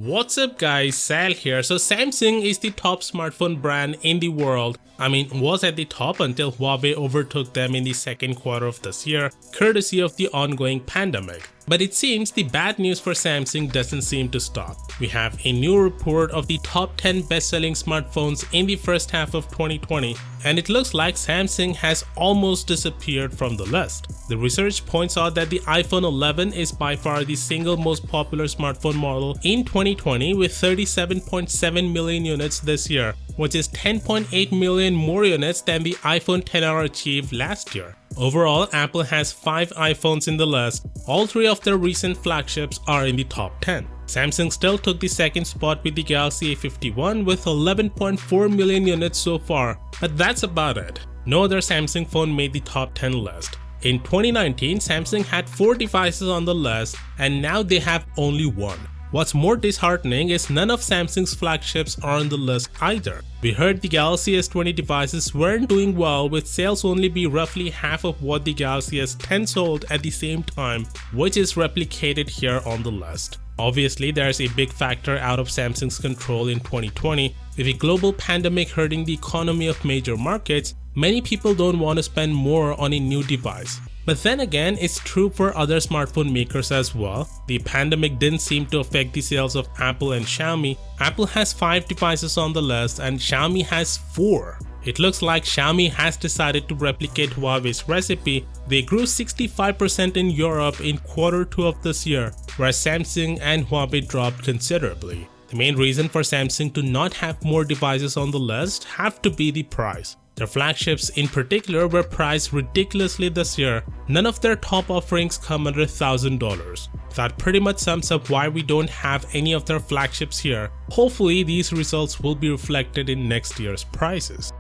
What's up guys, Sal here. So Samsung is the top smartphone brand in the world. Was at the top until Huawei overtook them in the second quarter of this year, courtesy of the ongoing pandemic. But it seems the bad news for Samsung doesn't seem to stop. We have a new report of the top 10 best-selling smartphones in the first half of 2020, and it looks like Samsung has almost disappeared from the list. The research points out that the iPhone 11 is by far the single most popular smartphone model in 2020 with 37.7 million units this year, which is 10.8 million more units than the iPhone XR achieved last year. Overall, Apple has 5 iPhones in the list. All 3 of their recent flagships are in the top 10. Samsung still took the second spot with the Galaxy A51 with 11.4 million units so far, but that's about it. No other Samsung phone made the top 10 list. In 2019, Samsung had 4 devices on the list, and now they have only 1. What's more disheartening is none of Samsung's flagships are on the list either. We heard the Galaxy S20 devices weren't doing well, with sales only be roughly half of what the Galaxy S10 sold at the same time, which is replicated here on the list. Obviously, there's a big factor out of Samsung's control in 2020. With a global pandemic hurting the economy of major markets, many people don't want to spend more on a new device. But then again, it's true for other smartphone makers as well. The pandemic didn't seem to affect the sales of Apple and Xiaomi. Apple has 5 devices on the list and Xiaomi has 4. It looks like Xiaomi has decided to replicate Huawei's recipe. They grew 65% in Europe in Q2 of this year, whereas Samsung and Huawei dropped considerably. The main reason for Samsung to not have more devices on the list have to be the price. Their flagships in particular were priced ridiculously this year. None of their top offerings come under $1,000. That pretty much sums up why we don't have any of their flagships here. Hopefully these results will be reflected in next year's prices.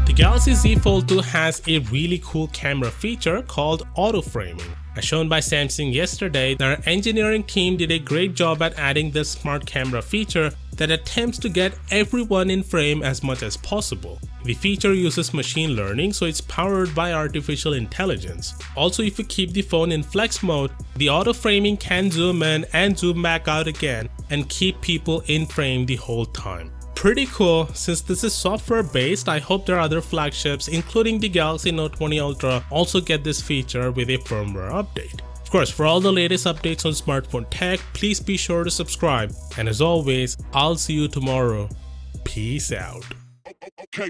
The Galaxy Z Fold 2 has a really cool camera feature called auto framing. As shown by Samsung yesterday, their engineering team did a great job at adding this smart camera feature that attempts to get everyone in frame as much as possible. The feature uses machine learning, so it's powered by artificial intelligence. Also, if you keep the phone in flex mode, the auto framing can zoom in and zoom back out again and keep people in frame the whole time. Pretty cool. Since this is software based, I hope their other flagships, including the Galaxy Note 20 Ultra, also get this feature with a firmware update. Of course, for all the latest updates on smartphone tech, please be sure to subscribe. And as always, I'll see you tomorrow. Peace out. Okay.